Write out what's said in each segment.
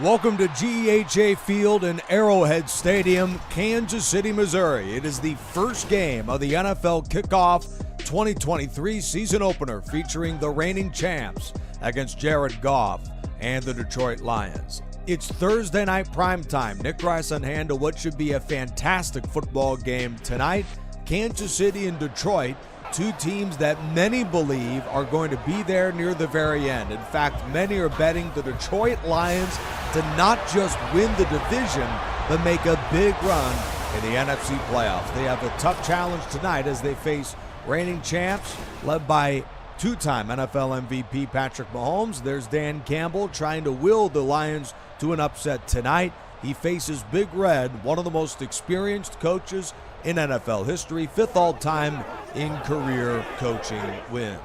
Welcome to GEHA Field in Arrowhead Stadium, Kansas City, Missouri. It is the first game of the NFL Kickoff 2023 season opener featuring the reigning champs against Jared Goff and the Detroit Lions. It's Thursday Night Primetime. Nick Rice on hand to what should be a fantastic football game tonight. Kansas City and Detroit, two teams that many believe are going to be there near the very end. In fact, many are betting the Detroit Lions to not just win the division, but make a big run in the NFC playoffs. They have a tough challenge tonight as they face reigning champs led by two-time NFL MVP Patrick Mahomes. There's Dan Campbell trying to will the Lions to an upset tonight. He faces Big Red, one of the most experienced coaches in NFL history, fifth all-time in career coaching wins.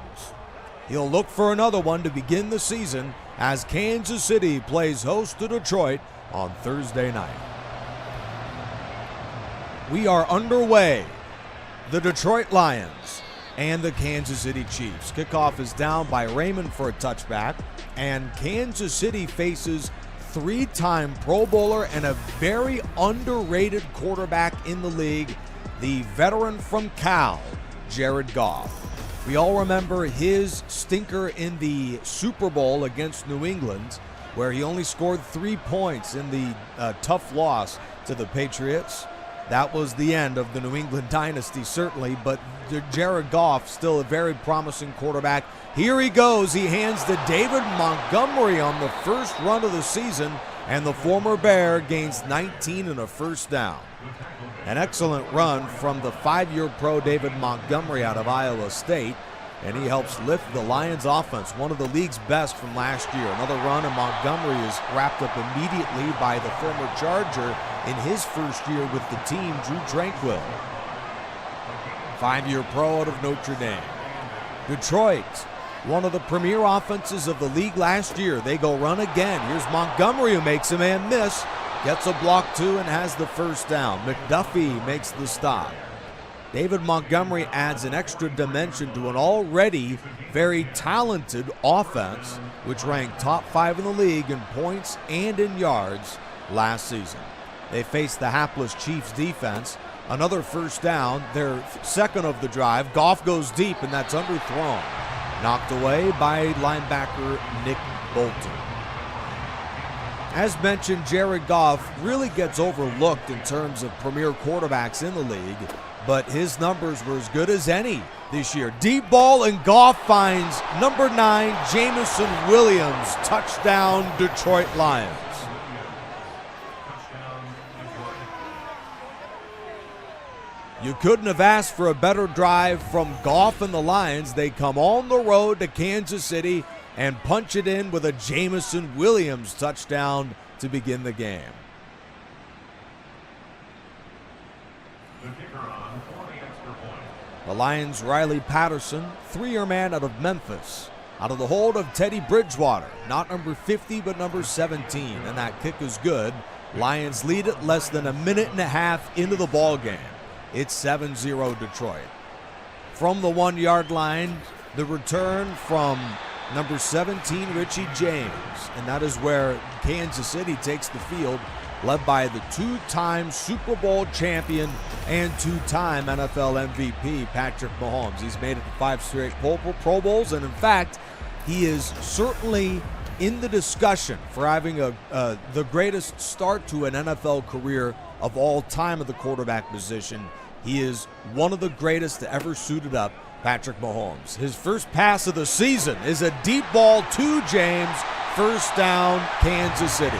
He'll look for another one to begin the season as Kansas City plays host to Detroit on Thursday night. We are underway. The Detroit Lions and the Kansas City Chiefs. Kickoff is down by Raymond for a touchback, and Kansas City faces three-time Pro Bowler and a very underrated quarterback in the league, the veteran from Cal, Jared Goff. We all remember his stinker in the Super Bowl against New England, where he only scored 3 points in the tough loss to the Patriots. That was the end of the New England dynasty, certainly, but Jared Goff, still a very promising quarterback. Here he goes. He hands to David Montgomery on the first run of the season, and the former Bear gains 19 and a first down. An excellent run from the 5-year pro David Montgomery out of Iowa State, and he helps lift the Lions offense, one of the league's best from last year. Another run, and Montgomery is wrapped up immediately by the former Charger in his first year with the team, Drew Tranquill. 5-year pro out of Notre Dame. Detroit, one of the premier offenses of the league last year. They go run again. Here's Montgomery, who makes a man miss. Gets a block too and has the first down. McDuffie makes the stop. David Montgomery adds an extra dimension to an already very talented offense, which ranked top 5 in the league in points and in yards last season. They face the hapless Chiefs defense. Another first down, their second of the drive. Goff goes deep, and that's underthrown. Knocked away by linebacker Nick Bolton. As mentioned, Jared Goff really gets overlooked in terms of premier quarterbacks in the league, but his numbers were as good as any this year. Deep ball, and Goff finds number 9, Jameson Williams. Touchdown, Detroit Lions. You couldn't have asked for a better drive from Goff and the Lions. They come on the road to Kansas City and punch it in with a Jameson Williams touchdown to begin the game. The Lions' Riley Patterson, 3-year man out of Memphis, out of the hold of Teddy Bridgewater, not number 50 but number 17, and that kick is good. Lions lead it less than a minute and a half into the ball game. It's 7-0 Detroit. From the 1-yard line, the return from number 17, Richie James, and that is where Kansas City takes the field, led by the 2-time Super Bowl champion and 2-time NFL MVP Patrick Mahomes. He's made it to 5 straight Pro Bowls, and in fact, he is certainly in the discussion for having the greatest start to an NFL career of all time at the quarterback position. He is one of the greatest to ever suit it up, Patrick Mahomes. His first pass of the season is a deep ball to James. First down, Kansas City.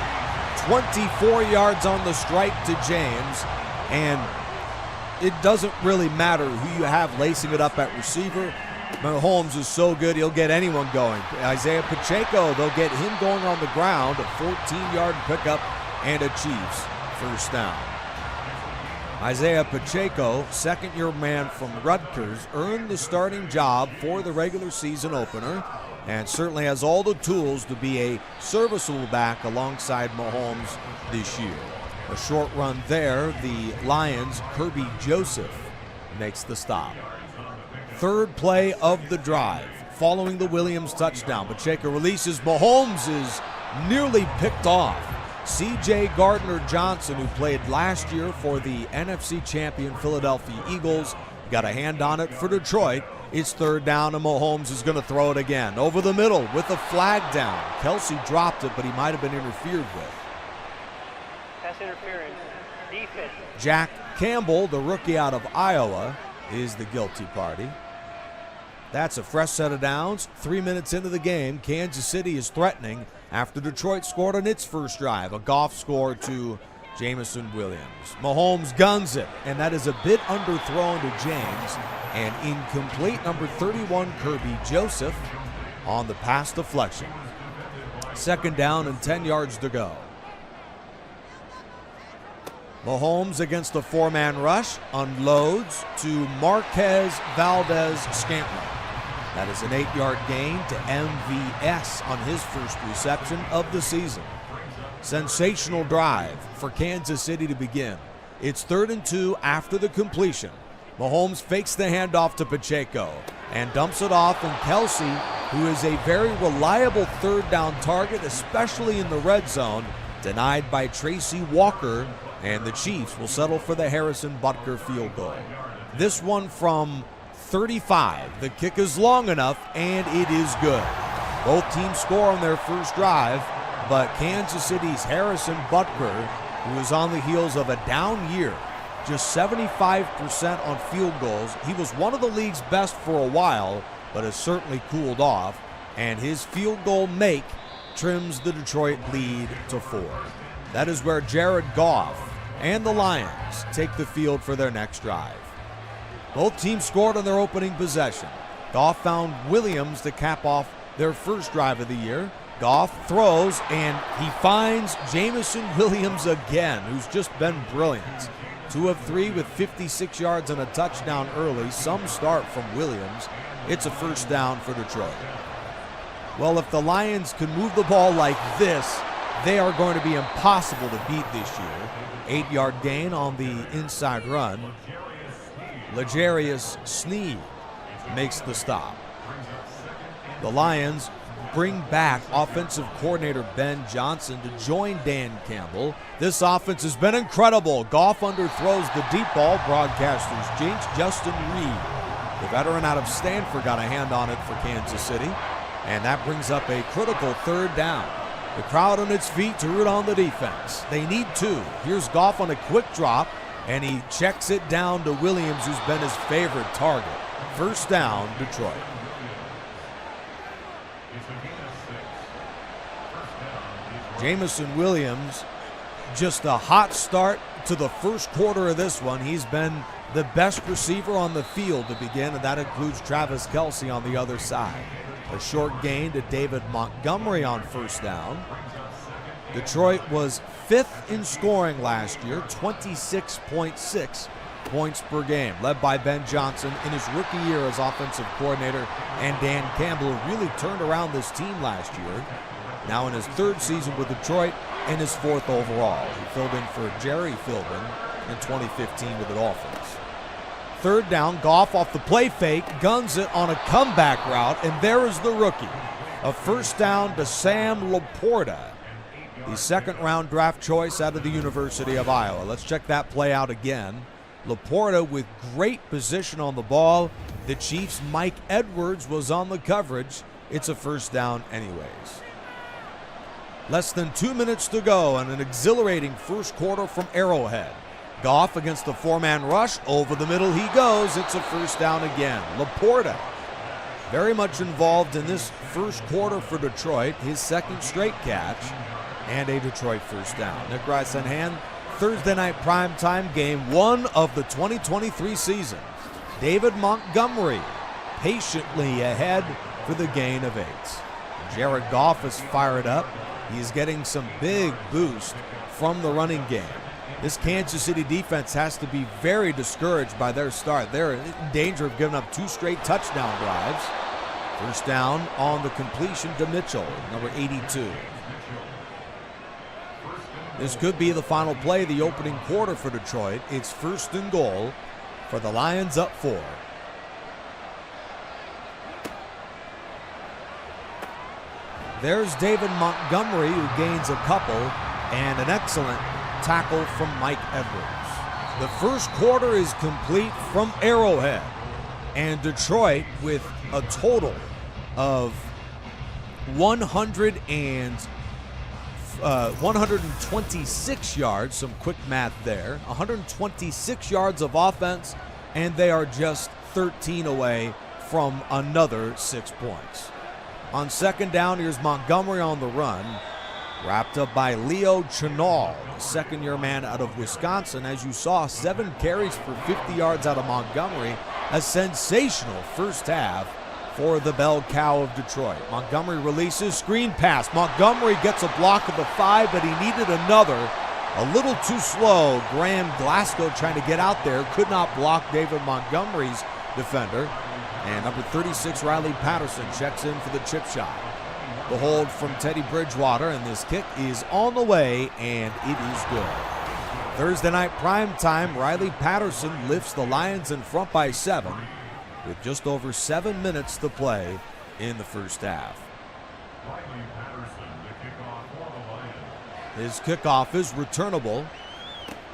24 yards on the strike to James, and it doesn't really matter who you have lacing it up at receiver. Mahomes is so good, he'll get anyone going. Isaiah Pacheco, they'll get him going on the ground. A 14-yard pickup and a Chiefs first down. Isaiah Pacheco, second-year man from Rutgers, earned the starting job for the regular season opener and certainly has all the tools to be a serviceable back alongside Mahomes this year. A short run there, the Lions' Kirby Joseph makes the stop. Third play of the drive, following the Williams touchdown. Pacheco releases. Mahomes is nearly picked off. C.J. Gardner-Johnson, who played last year for the NFC champion Philadelphia Eagles, got a hand on it for Detroit. It's third down, and Mahomes is going to throw it again. Over the middle with a flag down. Kelsey dropped it, but he might have been interfered with. Pass interference. Defense. Jack Campbell, the rookie out of Iowa, is the guilty party. That's a fresh set of downs. 3 minutes into the game, Kansas City is threatening after Detroit scored on its first drive. A Goff score to Jameson Williams. Mahomes guns it, and that is a bit underthrown to James. And incomplete, number 31, Kirby Joseph, on the pass deflection. Second down and 10 yards to go. Mahomes against the four-man rush, unloads to Marquez Valdez-Scantling. That is an 8-yard gain to MVS on his first reception of the season. Sensational drive for Kansas City to begin. It's 3rd and 2 after the completion. Mahomes fakes the handoff to Pacheco and dumps it off, and Kelsey, who is a very reliable third down target, especially in the red zone, denied by Tracy Walker, and the Chiefs will settle for the Harrison Butker field goal. This one from 35. The kick is long enough, and it is good. Both teams score on their first drive, but Kansas City's Harrison Butker, who is on the heels of a down year, just 75% on field goals. He was one of the league's best for a while, but has certainly cooled off, and his field goal make trims the Detroit lead to 4. That is where Jared Goff and the Lions take the field for their next drive. Both teams scored on their opening possession. Goff found Williams to cap off their first drive of the year. Goff throws, and he finds Jameson Williams again, who's just been brilliant. 2 of 3 with 56 yards and a touchdown early. Some start from Williams. It's a first down for Detroit. Well, if the Lions can move the ball like this, they are going to be impossible to beat this year. 8-yard gain on the inside run. L'Jarius Sneed makes the stop. The Lions bring back offensive coordinator Ben Johnson to join Dan Campbell. This offense has been incredible. Goff underthrows the deep ball. Broadcasters jinx. Justin Reed, the veteran out of Stanford, got a hand on it for Kansas City. And that brings up a critical third down. The crowd on its feet to root on the defense. They need 2. Here's Goff on a quick drop, and he checks it down to Williams, who's been his favorite target. First down, Detroit. Jameson Williams, just a hot start to the first quarter of this one. He's been the best receiver on the field to begin, and that includes Travis Kelce on the other side. A short gain to David Montgomery on first down. Detroit was 5th in scoring last year, 26.6 points per game, led by Ben Johnson in his rookie year as offensive coordinator, and Dan Campbell, who really turned around this team last year. Now in his 3rd season with Detroit and his 4th overall. He filled in for Jerry Philbin in 2015 with the Dolphins. Third down, Goff off the play fake, guns it on a comeback route, and there is the rookie. A first down to Sam Laporta, the 2nd-round draft choice out of the University of Iowa. Let's check that play out again. Laporta with great position on the ball. The Chiefs' Mike Edwards was on the coverage. It's a first down anyways. Less than 2 minutes to go and an exhilarating first quarter from Arrowhead. Goff against the 4-man rush. Over the middle he goes. It's a first down again. Laporta very much involved in this first quarter for Detroit. His 2nd straight catch and a Detroit first down. Nick Rice on hand. Thursday Night Primetime, game 1 of the 2023 season. David Montgomery patiently ahead for the gain of 8. Jared Goff is fired up. He's getting some big boost from the running game. This Kansas City defense has to be very discouraged by their start. They're in danger of giving up 2 straight touchdown drives. First down on the completion to Mitchell, number 82. This could be the final play of the opening quarter for Detroit. It's 1st and goal for the Lions, up 4. There's David Montgomery, who gains a couple. and an excellent tackle from Mike Edwards. The first quarter is complete from Arrowhead, and Detroit with a total of 126 yards, some quick math there, 126 yards of offense, and they are just 13 away from another 6 points. On second down, here's Montgomery on the run, wrapped up by Leo Chenal, the second-year man out of Wisconsin. As you saw, 7 carries for 50 yards out of Montgomery, a sensational first half for the bell cow of Detroit. Montgomery releases, screen pass. Montgomery gets a block at the 5, but he needed another. A little too slow. Graham Glasgow trying to get out there, could not block David Montgomery's defender. And number 36, Riley Patterson, checks in for the chip shot. The hold from Teddy Bridgewater, and this kick is on the way, and it is good. Thursday night primetime, Riley Patterson lifts the Lions in front by 7 with just over 7 minutes to play in the first half. His kickoff is returnable.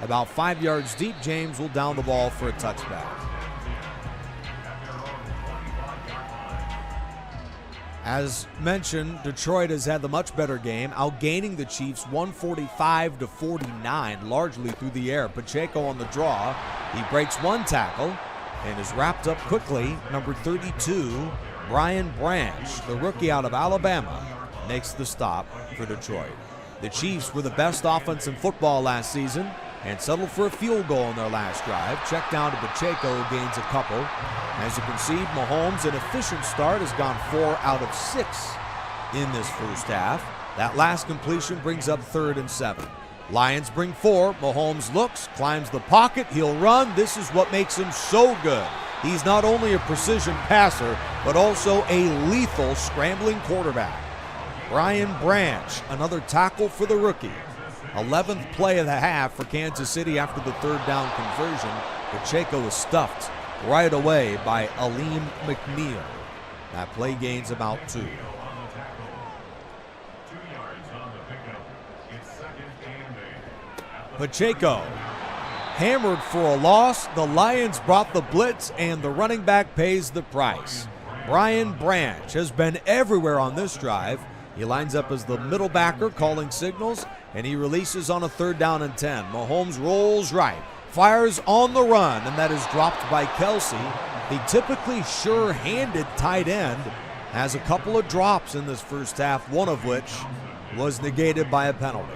About 5 yards deep, James will down the ball for a touchback. As mentioned, Detroit has had the much better game, outgaining the Chiefs 145-49, largely through the air. Pacheco on the draw. He breaks one tackle and is wrapped up quickly. Number 32, Brian Branch, the rookie out of Alabama, makes the stop for Detroit. The Chiefs were the best offense in football last season and settled for a field goal in their last drive. Check down to Pacheco, who gains a couple. As you can see, Mahomes, an efficient start, has gone 4 out of 6 in this first half. That last completion brings up 3rd and 7. Lions bring 4. Mahomes looks, climbs the pocket, he'll run. This is what makes him so good. He's not only a precision passer, but also a lethal scrambling quarterback. Brian Branch, another tackle for the rookie. 11th play of the half for Kansas City after the 3rd down conversion. Pacheco was stuffed right away by Aleem McNeil. That play gains about 2. Pacheco hammered for a loss. The Lions brought the blitz, and the running back pays the price. Brian Branch has been everywhere on this drive. He lines up as the middle backer, calling signals, and he releases on a 3rd down and 10. Mahomes rolls right, fires on the run, and that is dropped by Kelsey. The typically sure-handed tight end has a couple of drops in this first half, one of which was negated by a penalty.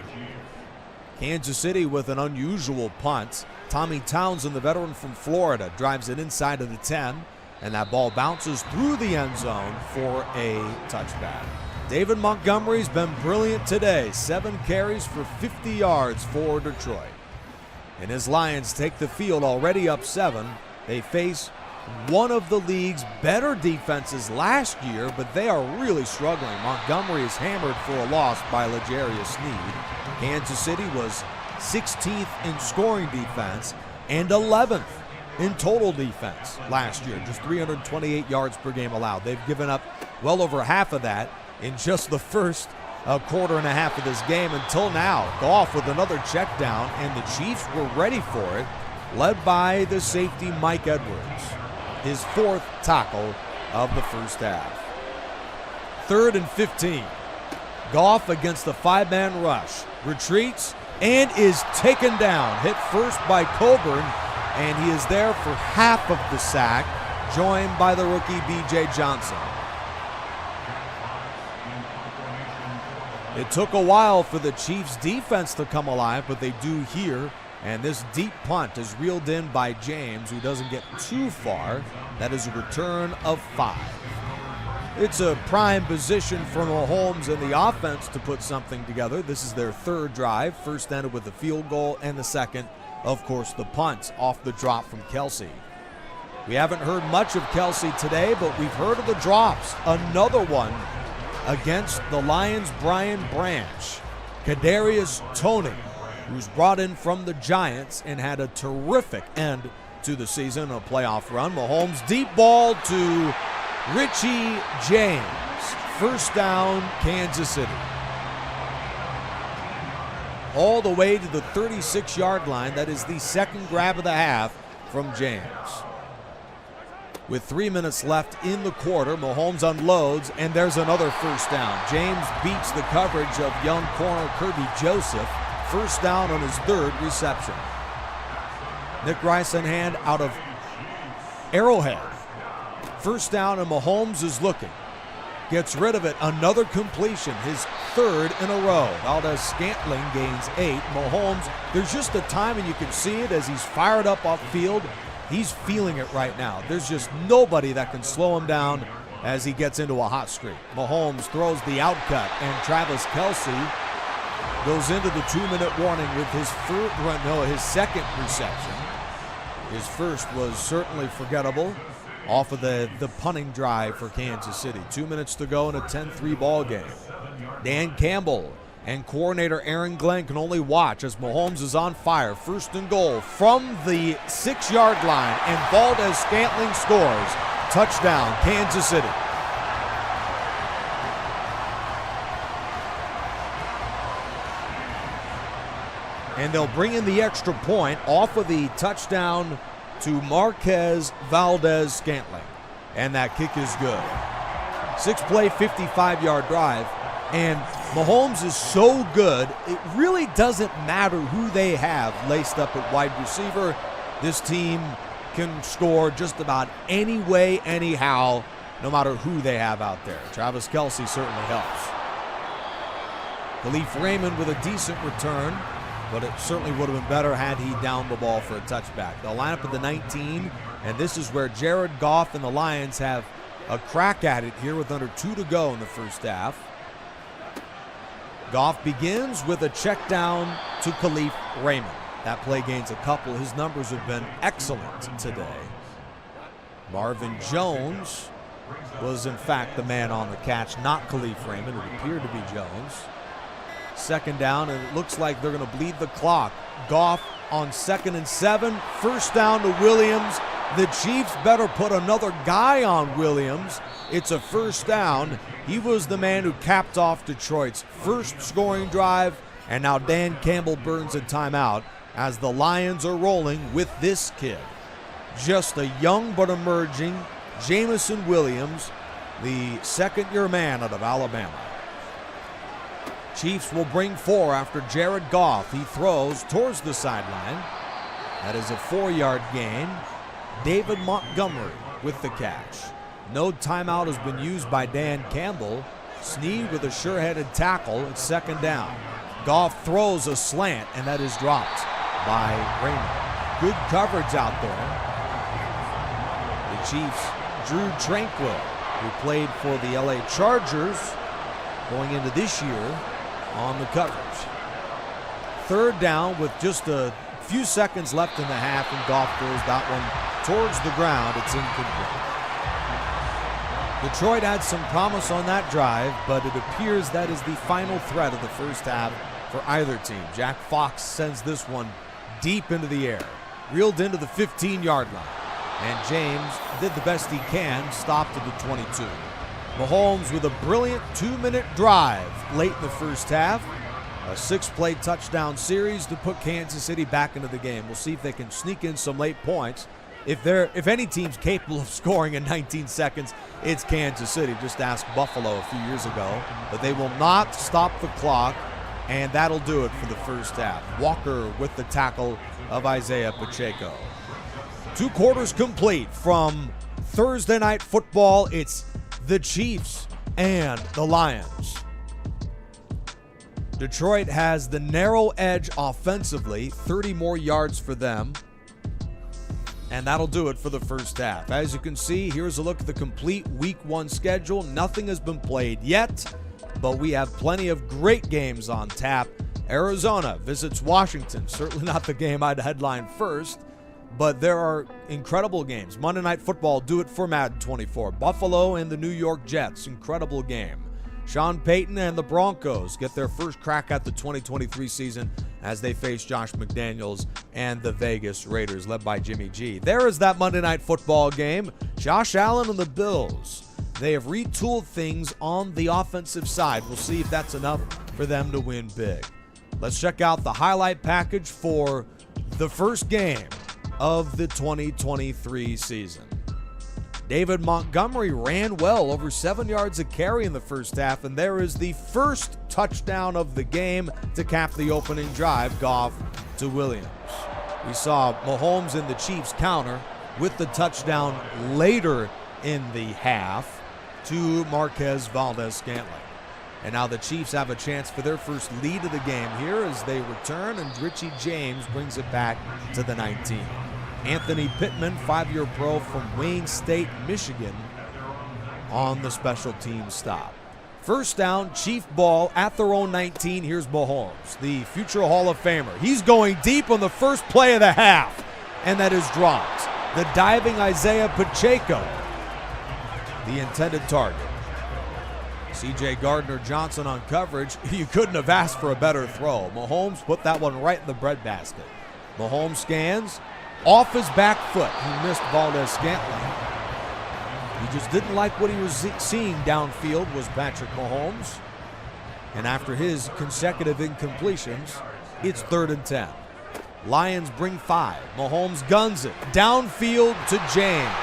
Kansas City with an unusual punt. Tommy Townsend, the veteran from Florida, drives it inside of the 10, and that ball bounces through the end zone for a touchback. David Montgomery's been brilliant today. 7 carries for 50 yards for Detroit. And his Lions take the field already up 7. They face one of the league's better defenses last year, but they are really struggling. Montgomery is hammered for a loss by L'Jarius Sneed. Kansas City was 16th in scoring defense and 11th in total defense last year. Just 328 yards per game allowed. They've given up well over half of that in just the first quarter and a half of this game until now. Goff with another check down, and the Chiefs were ready for it, led by the safety Mike Edwards, his 4th tackle of the first half. 3rd and 15. Goff against the 5-man rush, retreats and is taken down, hit first by Coburn, and he is there for half of the sack, joined by the rookie B.J. Johnson. It took a while for the Chiefs' defense to come alive, but they do here. And this deep punt is reeled in by James, who doesn't get too far. That is a return of 5. It's a prime position for Mahomes and the offense to put something together. This is their 3rd drive. First ended with a field goal, and the second, of course, the punt off the drop from Kelsey. We haven't heard much of Kelsey today, but we've heard of the drops. Another one against the Lions' Brian Branch. Kadarius Toney, who's brought in from the Giants and had a terrific end to the season, a playoff run. Mahomes deep ball to Richie James. First down, Kansas City. all the way to the 36-yard line. That is the second grab of the half from James. With 3 minutes left in the quarter, Mahomes unloads, and there's another first down. James beats the coverage of young corner Kirby Joseph. First down on his third reception. Nick Rice in hand out of Arrowhead. First down, and Mahomes is looking. Gets rid of it. Another completion, his third in a row. Valdez-Scantling gains 8. Mahomes, there's just a time, and you can see it as he's fired up off field. He's feeling it right now. There's just nobody that can slow him down as he gets into a hot streak. Mahomes throws the outcut, and Travis Kelce goes into the 2-minute warning with his second reception. His first was certainly forgettable off of the punting drive for Kansas City. 2 minutes to go in a 10-3 ball game. Dan Campbell and coordinator Aaron Glenn can only watch as Mahomes is on fire. First and goal from the 6-yard line, and Valdez-Scantling scores. Touchdown, Kansas City. And they'll bring in the extra point off of the touchdown to Marquez Valdez-Scantling. And that kick is good. 6-play, 55-yard drive. And Mahomes is so good, it really doesn't matter who they have laced up at wide receiver. This team can score just about any way, anyhow, no matter who they have out there. Travis Kelce certainly helps. Khalif Raymond with a decent return, but it certainly would have been better had he downed the ball for a touchback. They'll line up at the 19, and this is where Jared Goff and the Lions have a crack at it here with under 2 to go in the first half. Goff begins with a check down to Khalif Raymond. That play gains a couple. His numbers have been excellent today. Marvin Jones was in fact the man on the catch, not Khalif Raymond. It appeared to be Jones. Second down, and it looks like they're going to bleed the clock. Goff on 2nd and 7. First down to Williams. The Chiefs better put another guy on Williams. It's a first down. He was the man who capped off Detroit's first scoring drive, and now Dan Campbell burns a timeout as the Lions are rolling with this kid. Just a young but emerging Jameson Williams, the second-year man out of Alabama. Chiefs will bring 4 after Jared Goff. He throws towards the sideline. That is a 4-yard gain. David Montgomery with the catch. No timeout has been used by Dan Campbell. Snead with a sure-headed tackle at second down. Goff throws a slant, and that is dropped by Raymond. Good coverage out there. The Chiefs, Drew Tranquill, who played for the LA Chargers going into this year, on the coverage. Third down with just a few seconds left in the half, and Goff throws that one towards the ground. It's incomplete. Detroit had some promise on that drive, but it appears that is the final threat of the first half for either team. Jack Fox sends this one deep into the air, reeled into the 15-yard line, and James did the best he can, stopped at the 22. Mahomes with a brilliant 2-minute drive late in the first half. A 6-play touchdown series to put Kansas City back into the game. We'll see if they can sneak in some late points. If any team's capable of scoring in 19 seconds, it's Kansas City. Just ask Buffalo a few years ago. But they will not stop the clock, and that'll do it for the first half. Walker with the tackle of Isaiah Pacheco. 2 quarters complete from Thursday Night Football. It's the Chiefs and the Lions. Detroit has the narrow edge offensively, 30 more yards for them. And that'll do it for the first half. As you can see, here's a look at the complete Week 1 schedule. Nothing has been played yet, but we have plenty of great games on tap. Arizona visits Washington. Certainly not the game I'd headline first, but there are incredible games. Monday Night Football, do it for Madden 24. Buffalo and the New York Jets, incredible game. Sean Payton and the Broncos get their first crack at the 2023 season as they face Josh McDaniels and the Vegas Raiders, led by Jimmy G. There is that Monday Night Football game. Josh Allen and the Bills. They have retooled things on the offensive side. We'll see if that's enough for them to win big. Let's check out the highlight package for the first game of the 2023 season. David Montgomery ran well, over 7 yards a carry in the first half, and there is the first touchdown of the game to cap the opening drive, Goff to Williams. We saw Mahomes in the Chiefs counter with the touchdown later in the half to Marquez Valdes-Scantling. And now the Chiefs have a chance for their first lead of the game here as they return, and Richie James brings it back to the 19. Anthony Pittman, 5-year pro from Wayne State, Michigan, on the special team stop. First down, Chief ball at their own 19. Here's Mahomes, the future Hall of Famer. He's going deep on the first play of the half, and that is dropped. The diving Isaiah Pacheco, the intended target. C.J. Gardner-Johnson on coverage. You couldn't have asked for a better throw. Mahomes put that one right in the breadbasket. Mahomes scans off his back foot. He missed Valdes-Scantling. He just didn't like what he was seeing downfield, was Patrick Mahomes. And after his consecutive incompletions, it's 3rd and 10. Lions bring 5. Mahomes guns it downfield to James.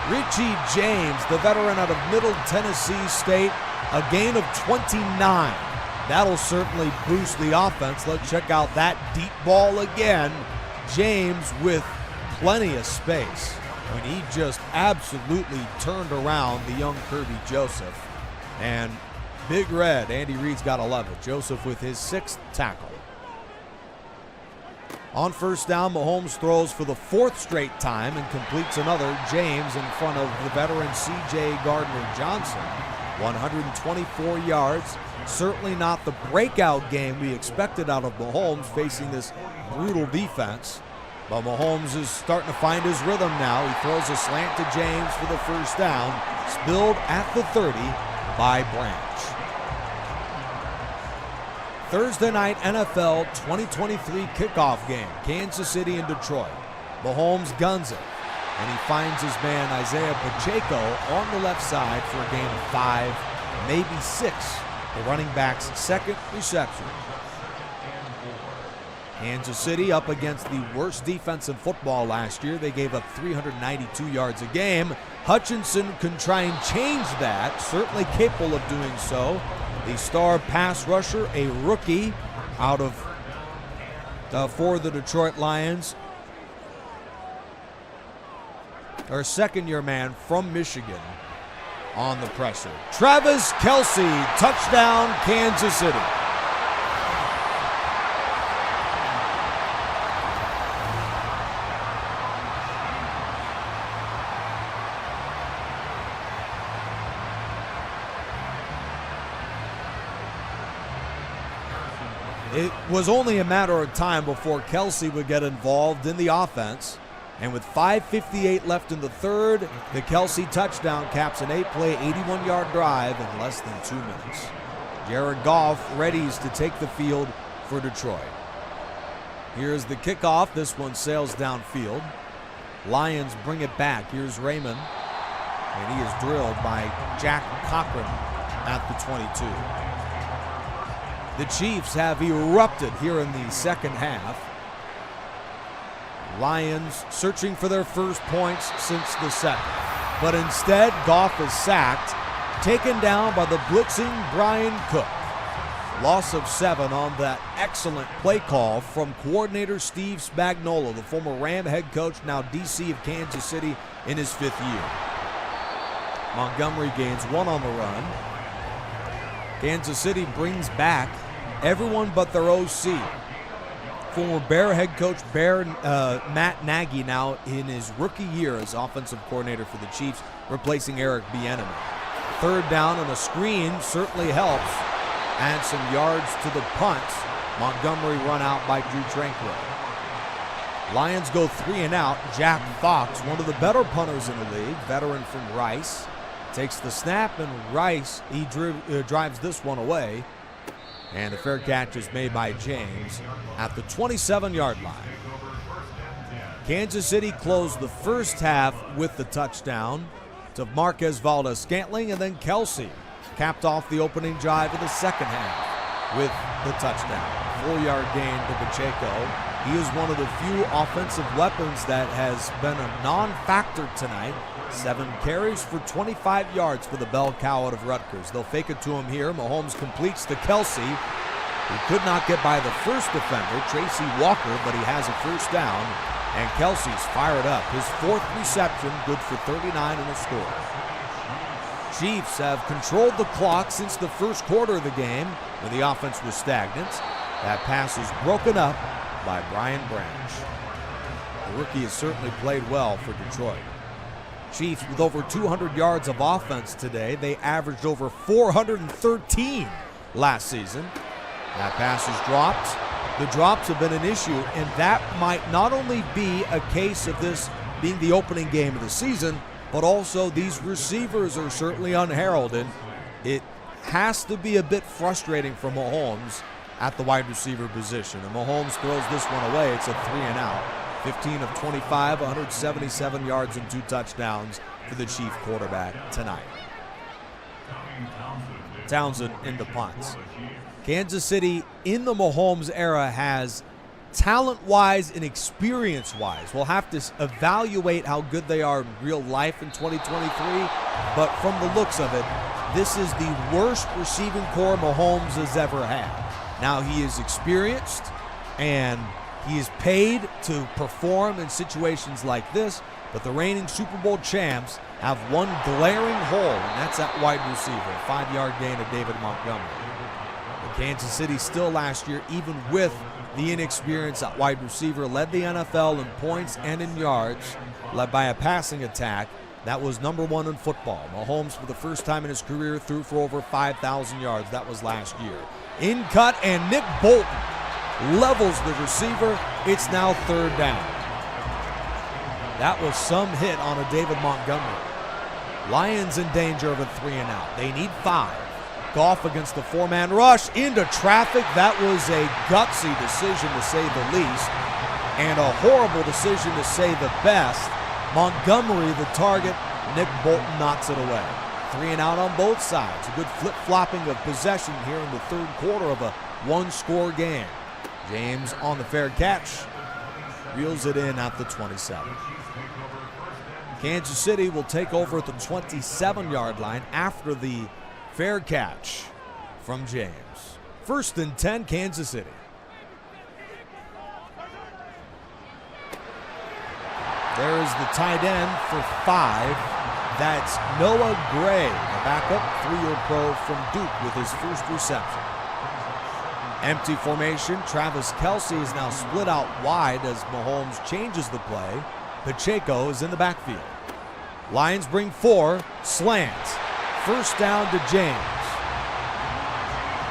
Richie James, the veteran out of Middle Tennessee State, a gain of 29. That'll certainly boost the offense. Let's check out that deep ball again. James with plenty of space when he just absolutely turned around the young Kirby Joseph. And Big Red, Andy Reid's got 11. Joseph with his 6th tackle. On first down, Mahomes throws for the 4th straight time and completes another. James in front of the veteran C.J. Gardner-Johnson. 124 yards. Certainly not the breakout game we expected out of Mahomes facing this brutal defense. But Mahomes is starting to find his rhythm now. He throws a slant to James for the first down. Spilled at the 30 by Branch. Thursday night NFL 2023 kickoff game, Kansas City and Detroit. Mahomes guns it, and he finds his man Isaiah Pacheco on the left side for a gain of 5, maybe 6, the running back's 2nd reception. Kansas City up against the worst defense in football last year. They gave up 392 yards a game. Hutchinson can try and change that, certainly capable of doing so. The star pass rusher, a rookie out of for the Detroit Lions. Our 2nd-year man from Michigan on the pressure. Travis Kelce, touchdown Kansas City. It was only a matter of time before Kelce would get involved in the offense. And with 5:58 left in the 3rd, the Kelce touchdown caps an 8-play, 81-yard drive in less than 2 minutes. Jared Goff readies to take the field for Detroit. Here's the kickoff. This one sails downfield. Lions bring it back. Here's Raymond. And he is drilled by Jack Cochran at the 22. The Chiefs have erupted here in the second half. Lions searching for their first points since the 2nd. But instead, Goff is sacked, taken down by the blitzing Brian Cook. Loss of 7 on that excellent play call from coordinator Steve Spagnuolo, the former Ram head coach, now DC of Kansas City in his 5th year. Montgomery gains 1 on the run. Kansas City brings back everyone but their OC. Former Bear head coach Matt Nagy now in his rookie year as offensive coordinator for the Chiefs, replacing Eric Bieniemy. 3rd down and a screen certainly helps. And some yards to the punt. Montgomery run out by Drew Tranquil. Lions go 3 and out. Jack Fox, one of the better punters in the league, veteran from Rice, takes the snap, and Rice, he drives this one away. And the fair catch is made by James at the 27-yard line. Kansas City closed the first half with the touchdown to Marquez Valdes-Scantling, and then Kelce capped off the opening drive of the second half. with the touchdown. 4-yard gain to Pacheco. He is one of the few offensive weapons that has been a non-factor tonight. 7 carries for 25 yards for the bell cow out of Rutgers. They'll fake it to him here. Mahomes completes to Kelsey. He could not get by the first defender, Tracy Walker, but he has a first down. And Kelsey's fired up. His 4th reception, good for 39 and a score. Chiefs have controlled the clock since the first quarter of the game when the offense was stagnant. That pass is broken up by Brian Branch. The rookie has certainly played well for Detroit. Chiefs with over 200 yards of offense today. They averaged over 413 last season. That pass is dropped. The drops have been an issue, and that might not only be a case of this being the opening game of the season, but also these receivers are certainly unheralded. It has to be a bit frustrating for Mahomes at the wide receiver position. And Mahomes throws this one away. It's a 3-and-out. 15 of 25, 177 yards and 2 touchdowns for the Chief quarterback tonight. Townsend in the punts. Kansas City in the Mahomes era has talent-wise and experience-wise. We'll have to evaluate how good they are in real life in 2023, but from the looks of it, this is the worst receiving core Mahomes has ever had. Now, he is experienced, and he is paid to perform in situations like this, but the reigning Super Bowl champs have one glaring hole, and that's that wide receiver. 5-yard gain of David Montgomery. But Kansas City still last year, even with the inexperience at wide receiver, led the NFL in points and in yards, led by a passing attack that was number 1 in football. Mahomes, for the first time in his career, threw for over 5,000 yards. That was last year. In cut, and Nick Bolton levels the receiver. It's now 3rd down. That was some hit on a David Montgomery. Lions in danger of a 3-and-out. They need 5. Goff against the 4-man rush into traffic. That was a gutsy decision to say the least, and a horrible decision to say the best. Montgomery the target. Nick Bolton knocks it away. 3-and-out on both sides. A good flip-flopping of possession here in the 3rd quarter of a 1-score game. James on the fair catch. Reels it in at the 27. Kansas City will take over at the 27-yard line after the fair catch from James. 1st and 10, Kansas City. There is the tight end for 5. That's Noah Gray, a backup 3-year pro from Duke with his first reception. Empty formation. Travis Kelce is now split out wide as Mahomes changes the play. Pacheco is in the backfield. Lions bring 4. Slant. First down to James.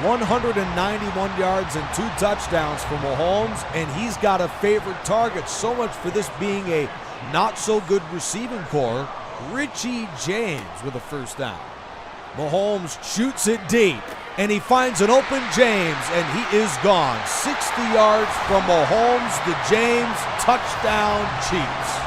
191 yards and 2 touchdowns for Mahomes, and he's got a favorite target. So much for this being a not-so-good receiving core. Richie James with a first down. Mahomes shoots it deep, and he finds an open James, and he is gone. 60 yards from Mahomes to James. Touchdown, Chiefs.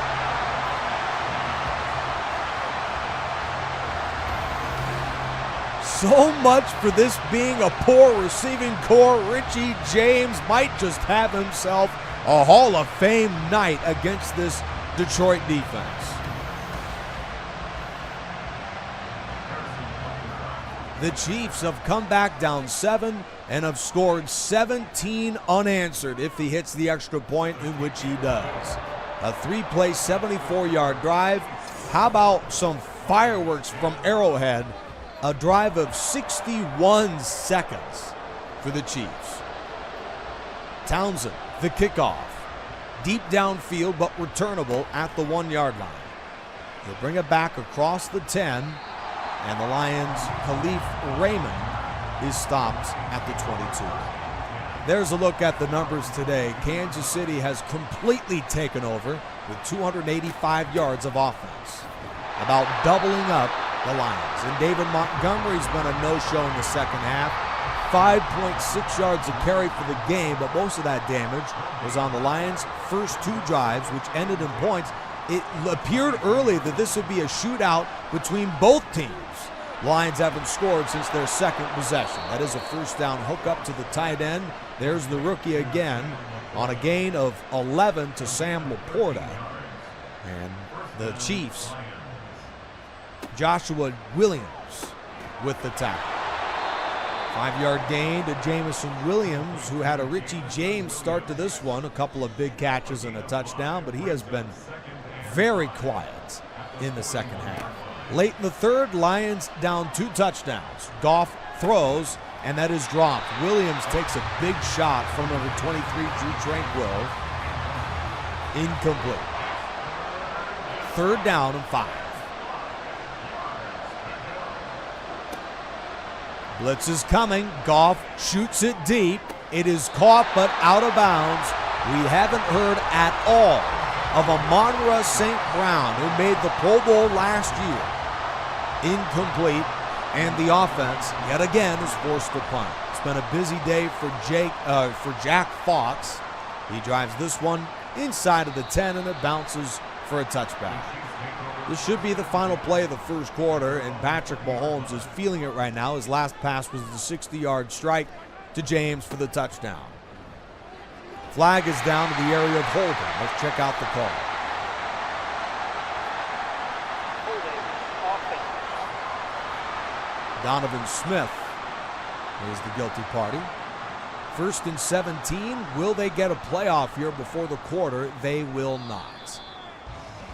So much for this being a poor receiving core. Richie James might just have himself a Hall of Fame night against this Detroit defense. The Chiefs have come back down 7 and have scored 17 unanswered if he hits the extra point, in which he does. A 3-play, 74-yard drive. How about some fireworks from Arrowhead? A drive of 61 seconds for the Chiefs. Townsend, the kickoff. Deep downfield, but returnable at the 1-yard line. He'll bring it back across the 10, and the Lions' Khalif Raymond is stopped at the 22. There's a look at the numbers today. Kansas City has completely taken over with 285 yards of offense, about doubling up the Lions. And David Montgomery's been a no-show in the second half. 5.6 yards a carry for the game, but most of that damage was on the Lions' first 2 drives, which ended in points. It appeared early that this would be a shootout between both teams. Lions haven't scored since their second possession. That is a first down hook up to the tight end. There's the rookie again on a gain of 11 to Sam Laporta. And the Chiefs, Joshua Williams with the tackle. 5-yard gain to Jamison Williams, who had a Richie James start to this one. A couple of big catches and a touchdown, but he has been very quiet in the second half. Late in the third, Lions down 2 touchdowns. Goff throws, and that is dropped. Williams takes a big shot from number 23, Drew Tranquill. Incomplete. 3rd down and 5. Blitz is coming. Goff shoots it deep. It is caught but out of bounds. We haven't heard at all of Amon-Ra St. Brown, who made the Pro Bowl last year. Incomplete, and the offense yet again is forced to punt. It's been a busy day for Jack Fox. He drives this one inside of the 10, and it bounces for a touchback. This should be the final play of the first quarter, and Patrick Mahomes is feeling it right now. His last pass was the 60-yard strike to James for the touchdown. Flag is down to the area of holding. Let's check out the call. Donovan Smith is the guilty party. 1st and 17. Will they get a playoff here before the quarter? They will not.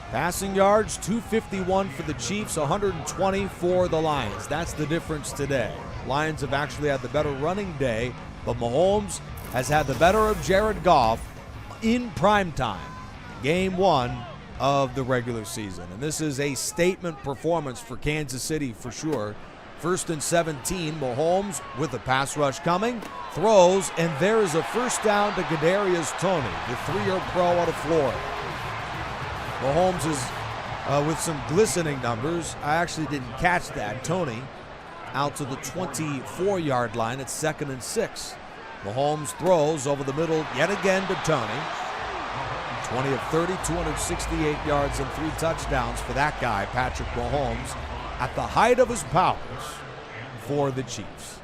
Passing yards, 251 for the Chiefs, 120 for the Lions. That's the difference today. Lions have actually had the better running day, but Mahomes has had the better of Jared Goff in primetime. Game 1 of the regular season. And this is a statement performance for Kansas City for sure. 1st and 17, Mahomes with a pass rush coming, throws, and there is a first down to Kadarius Toney, the 3-year pro out of Florida. Mahomes is with some glistening numbers. I actually didn't catch that. Toney out to the 24-yard line. It's 2nd and 6. Mahomes throws over the middle yet again to Toney. 20 of 30, 268 yards and 3 touchdowns for that guy, Patrick Mahomes, at the height of his powers for the Chiefs.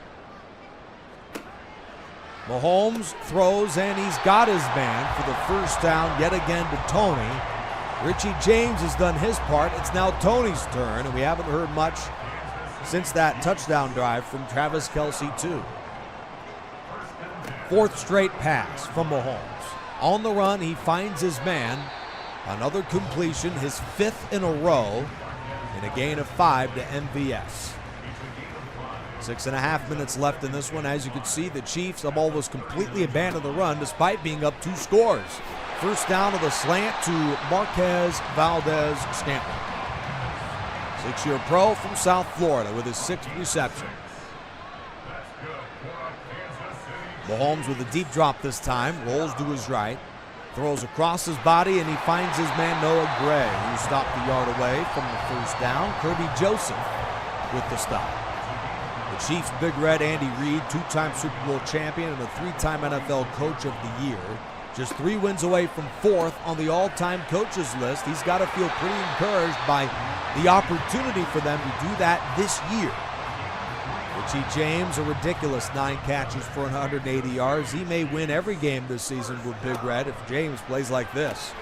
Mahomes throws, and he's got his man for the first down yet again to Toney. Richie James has done his part. It's now Toney's turn, and we haven't heard much since that touchdown drive from Travis Kelce too. 4th straight pass from Mahomes. On the run, he finds his man. Another completion, his 5th in a row, and a gain of 5 to MVS. 6.5 minutes left in this one. As you can see, the Chiefs have almost completely abandoned the run despite being up 2 scores. First down of the slant to Marquez Valdez-Scantling. 6-year pro from South Florida with his 6th reception. Mahomes with a deep drop this time, rolls to his right, throws across his body, and he finds his man Noah Gray, who stopped a yard away from the first down. Kirby Joseph with the stop. The Chiefs' Big Red Andy Reid, 2-time Super Bowl champion and a 3-time NFL Coach of the Year, just 3 wins away from 4th on the all-time coaches list. He's got to feel pretty encouraged by the opportunity for them to do that this year. Richie James, a ridiculous 9 catches for 180 yards. He may win every game this season with Big Red if James plays like this.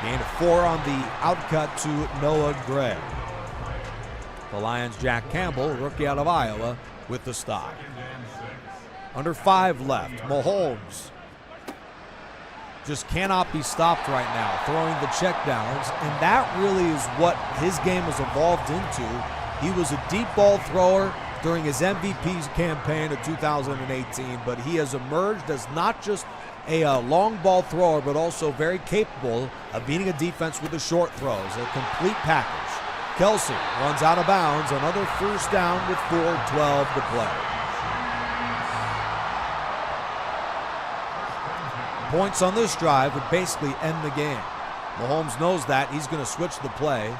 Gain of 4 on the outcut to Noah Gray. The Lions' Jack Campbell, rookie out of Iowa, with the stop. Under 5 left. Mahomes just cannot be stopped right now, throwing the checkdowns, and that really is what his game has evolved into. He was a deep ball thrower during his MVP campaign of 2018, but he has emerged as not just a long ball thrower, but also very capable of beating a defense with the short throws, a complete package. Kelce runs out of bounds, another first down with 4:12 to play. Points on this drive would basically end the game. Mahomes knows that. He's going to switch the play.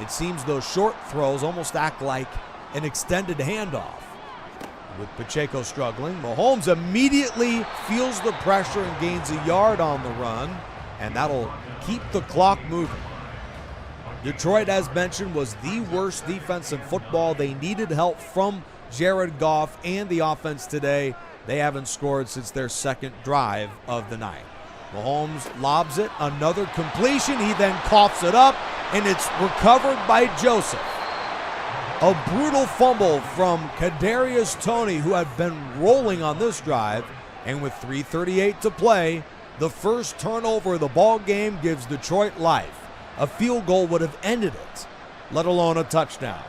It seems those short throws almost act like an extended handoff. With Pacheco struggling, Mahomes immediately feels the pressure and gains a yard on the run, and that'll keep the clock moving. Detroit, as mentioned, was the worst defense in football. They needed help from Jared Goff and the offense today. They haven't scored since their second drive of the night. Mahomes lobs it, another completion. He then coughs it up, and it's recovered by Joseph. A brutal fumble from Kadarius Toney, who had been rolling on this drive, and with 3:38 to play, the first turnover of the ball game gives Detroit life. A field goal would have ended it, let alone a touchdown.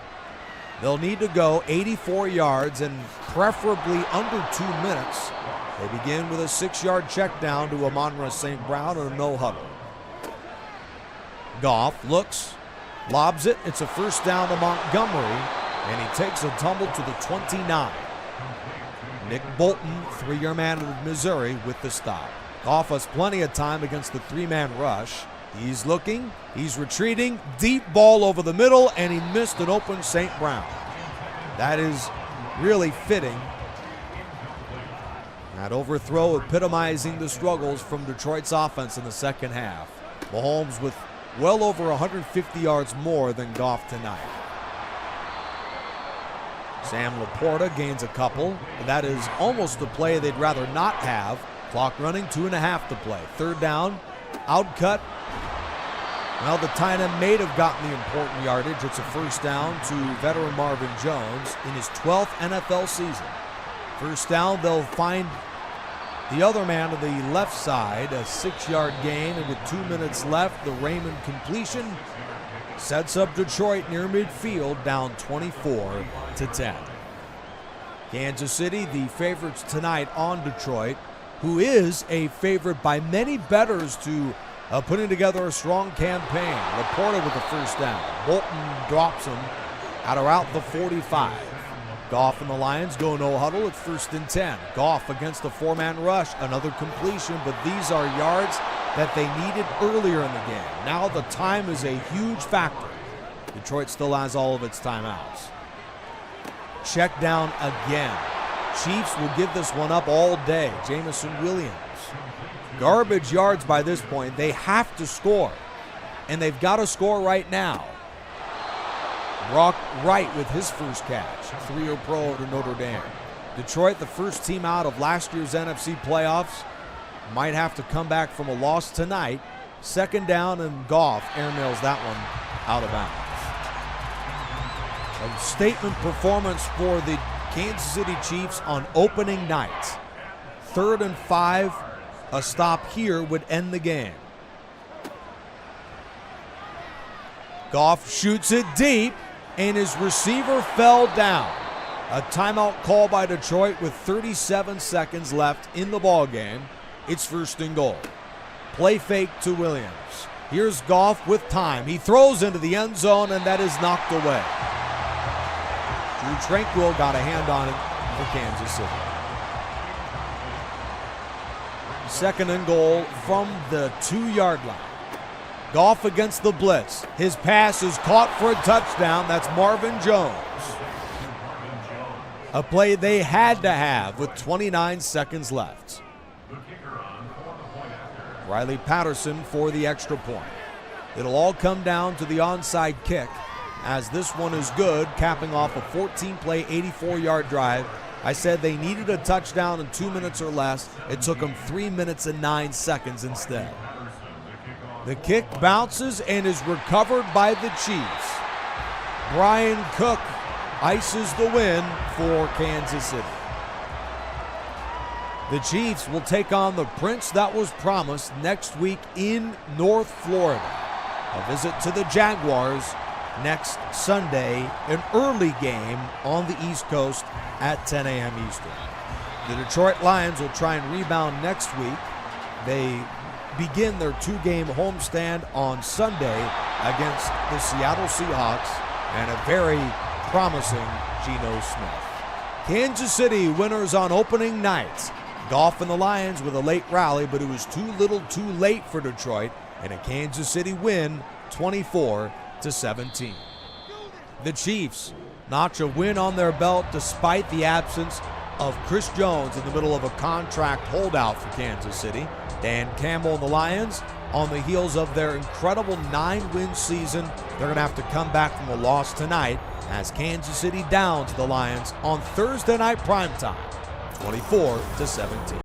They'll need to go 84 yards and preferably under 2 minutes. They begin with a 6-yard check down to Amon-Ra St. Brown and a no huddle. Goff looks, lobs it. It's a first down to Montgomery, and he takes a tumble to the 29. Nick Bolton, 3-year man of Missouri, with the stop. Goff has plenty of time against the 3-man rush. He's looking, he's retreating, deep ball over the middle, and he missed an open St. Brown. That is really fitting. That overthrow epitomizing the struggles from Detroit's offense in the second half. Mahomes with well over 150 yards more than Goff tonight. Sam Laporta gains a couple. That is almost a play they'd rather not have. Clock running, 2.5 to play. Third down, outcut. Well, the tight end may have gotten the important yardage. It's a first down to veteran Marvin Jones in his 12th NFL season. First down, they'll find the other man to the left side, a 6-yard gain, and with 2 minutes left, the Raymond completion sets up Detroit near midfield, down 24-10. Kansas City, the favorites tonight on Detroit, who is a favorite by many bettors to putting together a strong campaign. Laporta with the first down. Bolton drops him at around the 45. Goff and the Lions go no huddle. It's 1st and 10. Goff against the 4-man rush. Another completion, but these are yards that they needed earlier in the game. Now the time is a huge factor. Detroit still has all of its timeouts. Check down again. Chiefs will give this one up all day. Jamison Williams. Garbage yards by this point. They have to score, and they've got to score right now. Brock Wright with his first catch, 3-year pro to Notre Dame. Detroit, the first team out of last year's NFC playoffs, might have to come back from a loss tonight. Second down, and Goff airmails that one out of bounds. A statement performance for the Kansas City Chiefs on opening night. 3rd and 5, a stop here would end the game. Goff shoots it deep, and his receiver fell down. A timeout call by Detroit with 37 seconds left in the ballgame. It's 1st and goal. Play fake to Williams. Here's Goff with time. He throws into the end zone, and that is knocked away. Drew Tranquill got a hand on it for Kansas City. 2nd and goal from the 2-yard line. Goff against the blitz. His pass is caught for a touchdown. That's Marvin Jones. A play they had to have with 29 seconds left. Riley Patterson for the extra point. It'll all come down to the onside kick, as this one is good, capping off a 14-play, 84-yard drive. I said they needed a touchdown in 2 minutes or less. It took them 3 minutes and 9 seconds instead. The kick bounces and is recovered by the Chiefs. Brian Cook ices the win for Kansas City. The Chiefs will take on the Prince that was promised next week in North Florida. A visit to the Jaguars next Sunday, an early game on the East Coast at 10 a.m. Eastern. The Detroit Lions will try and rebound next week. They begin their 2-game homestand on Sunday against the Seattle Seahawks and a very promising Geno Smith. Kansas City winners on opening night. Goff and the Lions with a late rally, but it was too little too late for Detroit, and a Kansas City win 24-17. The Chiefs notch a win on their belt despite the absence of Chris Jones in the middle of a contract holdout for Kansas City. Dan Campbell and the Lions on the heels of their incredible 9-win season. They're going to have to come back from a loss tonight as Kansas City down to the Lions on Thursday Night Primetime, 24-17.